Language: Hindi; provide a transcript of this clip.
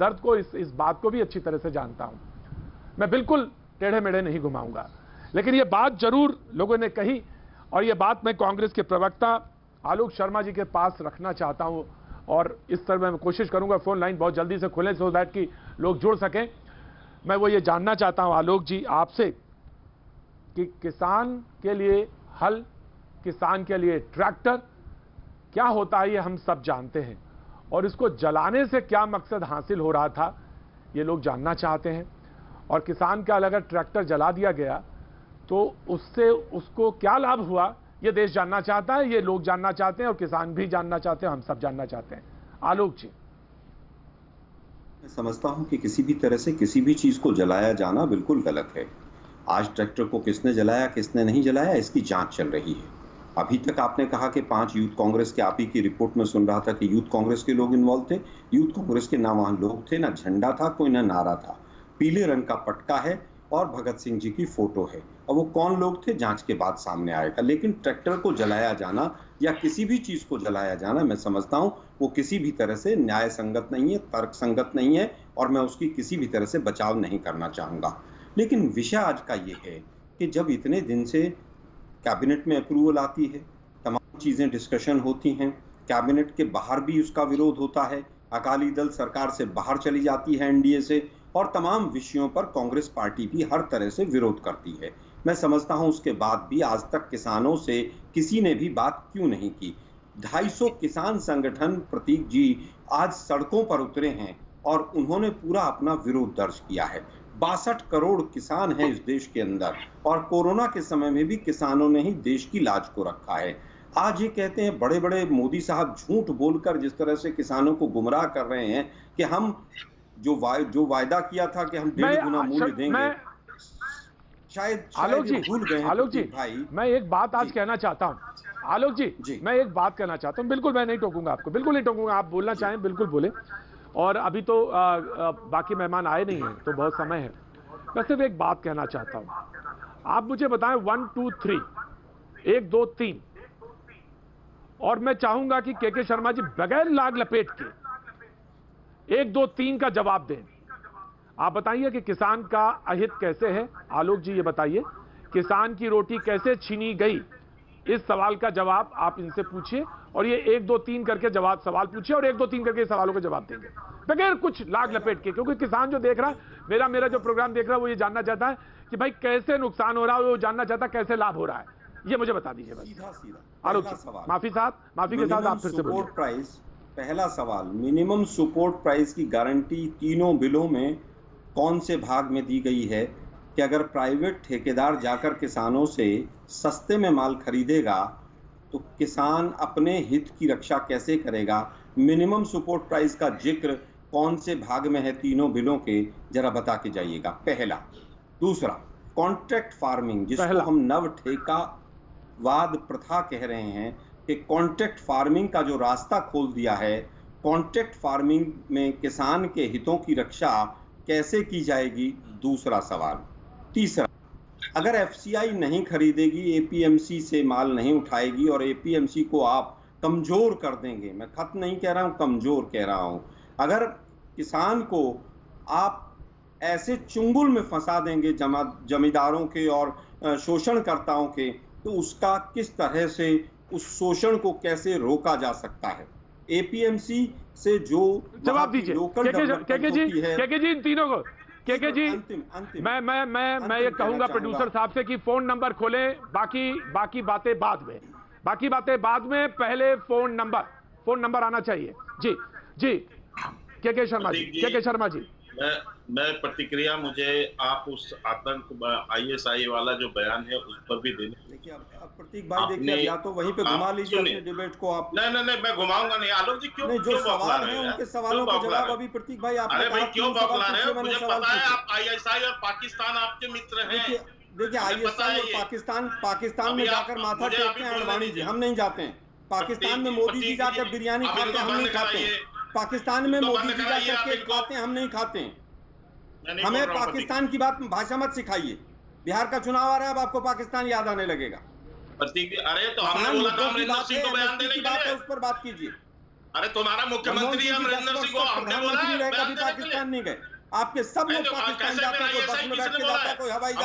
दर्द को, इस बात को भी अच्छी तरह से जानता हूं। मैं बिल्कुल टेढ़े मेढ़े नहीं घुमाऊंगा, लेकिन यह बात जरूर लोगों ने कही, और यह बात मैं कांग्रेस के प्रवक्ता आलोक शर्मा जी के पास रखना चाहता हूं, और इस तरह मैं कोशिश करूंगा फोन लाइन बहुत जल्दी से खुले सो दैट कि लोग जुड़ सकें। मैं वो ये जानना चाहता हूं आलोक जी आपसे कि किसान के लिए हल, किसान के लिए ट्रैक्टर क्या होता है, ये हम सब जानते हैं, और इसको जलाने से क्या मकसद हासिल हो रहा था ये लोग जानना चाहते हैं। और किसान का अगर ट्रैक्टर जला दिया गया तो उससे उसको क्या लाभ हुआ ये देश जानना चाहता है, ये लोग जानना चाहते हैं, और किसान भी जानना चाहते हैं, हम सब जानना चाहते हैं। आलोक जी। मैं समझता हूं कि किसी भी तरह से किसी भी चीज को जलाया जाना बिल्कुल गलत है। आज ट्रैक्टर को किसने जलाया किसने नहीं जलाया इसकी जांच चल रही है। अभी तक आपने कहा कि 5 यूथ कांग्रेस के, आप ही की रिपोर्ट में सुन रहा था कि यूथ कांग्रेस के लोग इन्वॉल्व थे। यूथ कांग्रेस के ना वहां लोग थे, ना झंडा था, कोई ना नारा था। पीले रंग का पटका है और भगत सिंह जी की फोटो है, और वो कौन लोग थे जांच के बाद सामने आएगा। लेकिन ट्रैक्टर को जलाया जाना या किसी भी चीज को जलाया जाना, मैं समझता हूं वो किसी भी तरह से न्याय संगत नहीं है, तर्क संगत नहीं है, और मैं उसकी किसी भी तरह से बचाव नहीं करना चाहूंगा। लेकिन विषय आज का ये है कि जब इतने दिन से कैबिनेट में अप्रूवल आती है, तमाम चीजें डिस्कशन होती हैं, कैबिनेट के बाहर भी उसका विरोध होता है, अकाली दल सरकार से बाहर चली जाती है एनडीए से, और तमाम विषयों पर कांग्रेस पार्टी भी हर तरह से विरोध करती है। मैं समझता हूं उसके बाद भी आज तक किसानों से किसी ने भी बात क्यों नहीं की। 250 किसान संगठन, प्रतीक जी, आज सड़कों पर उतरे हैं और उन्होंने पूरा अपना विरोध दर्ज किया है। 62 करोड़ किसान हैं इस देश के अंदर, और कोरोना के समय में भी किसानों ने ही देश की लाज को रखा है। आज ये कहते हैं बड़े बड़े मोदी साहब झूठ बोलकर जिस तरह से किसानों को गुमराह कर रहे हैं कि हम जो वायदा किया था कि हम 1.5 गुना मूल्य देंगे, शायद आलोक जी, भूल गए हैं आलोक जी भाई। मैं एक बात आज कहना चाहता हूं। आलोक जी, मैं एक बात कहना चाहता हूं, बिल्कुल मैं नहीं टोकूंगा आपको, बिल्कुल नहीं टोकूंगा, आप बोलना चाहें बिल्कुल बोले। और अभी तो बाकी मेहमान आए नहीं हैं तो बहुत समय है। मैं सिर्फ एक बात कहना चाहता हूं, आप मुझे बताएं 1 2 3, 1 2 3, और मैं चाहूंगा कि के शर्मा जी बगैर लाग लपेट के 1 2 3 का जवाब दें। आप बताइए कि किसान का अहित कैसे है। आलोक जी ये बताइए, किसान की रोटी कैसे छीनी गई, इस सवाल का जवाब आप इनसे पूछिए, और ये 1 2 3 करके सवाल पूछिए, और 1 2 3 करके सवालों का जवाब देंगे बगैर कुछ लाग लपेट के। क्योंकि किसान जो देख रहा है, मेरा जो प्रोग्राम देख रहा है, वो ये जानना चाहता है कि भाई कैसे नुकसान हो रहा है, वो जानना चाहता है कैसे लाभ हो रहा है। ये मुझे बता दीजिए बस। आलोक जी, माफी के साथ आप फिर से बोलिए। पहला सवाल, मिनिमम सपोर्ट प्राइस की गारंटी तीनों बिलों में कौन से भाग में दी गई है कि अगर प्राइवेट ठेकेदार जाकर किसानों से सस्ते में माल खरीदेगा तो किसान अपने हित की रक्षा कैसे करेगा? मिनिमम सपोर्ट प्राइस का जिक्र कौन से भाग में है तीनों बिलों के, जरा बता के जाइएगा, पहला। दूसरा, कॉन्ट्रैक्ट फार्मिंग, जिसको हम नव ठेकावाद प्रथा कह रहे हैं, कि कॉन्ट्रैक्ट फार्मिंग का जो रास्ता खोल दिया है, कॉन्ट्रैक्ट फार्मिंग में किसान के हितों की रक्षा कैसे की जाएगी? दूसरा सवाल। तीसरा, अगर एफसीआई नहीं खरीदेगी, एपीएमसी से माल नहीं उठाएगी और एपीएमसी को आप कमजोर कर देंगे, मैं खत्म नहीं कह रहा हूं, कमजोर कह रहा हूं, अगर किसान को आप ऐसे चुंगल में फंसा देंगे जमींदारों के और शोषणकर्ताओं के, तो उसका किस तरह से, उस शोषण को कैसे रोका जा सकता है? एपीएमसी से जो जवाब दीजिए केके जी, इन तीनों को। केके जी, मैं ये कहूंगा प्रोड्यूसर साहब से कि फोन नंबर खोलें, बाकी बातें बाद में, पहले फोन नंबर आना चाहिए। जी के शर्मा जी। मैं प्रतिक्रिया, मुझे आप उस आतंक आईएसआई वाला जो बयान है उस पर भी देने। देखिए अब प्रतीक भाई, देखिए या तो वहीं पे घुमा लीजिए अपने डिबेट को आप। नहीं मैं घुमाऊंगा नहीं। आलोक जी क्यों जो सवाल है उनके सवालों का जवाब अभी प्रतीक भाई आपने कहा क्यों बौखला रहे हो? मुझे पता है आप आईएसआई और पाकिस्तान आपके मित्र हैं। देखिए आईएसआई और पाकिस्तान में जाकर माथा टेकते हैं अडवाणी जी, हम नहीं जाते हैं। पाकिस्तान में मोदी जी जाकर बिरयानी खाते हैं, हम नहीं खाते हैं। पाकिस्तान में मोदी जी जाकर केक खाते हैं, हम नहीं खाते हैं। हमें पाकिस्तान की भाषा मत सिखाइए। बिहार का चुनाव आ रहा है, अब आपको पाकिस्तान याद आने लगेगा। अरे तो हमने बोला था, हमने सीट को बयान देने के लिए, उस पर बात कीजिए। अरे तुम्हारा मुख्यमंत्री है अमरिंदर सिंह को, हमने बोला है कभी पाकिस्तान नहीं गए, आपके सब लोग पाकिस्तान जाते हैं, कोई बस में बैठ के जाता है, कोई हवाई जहाज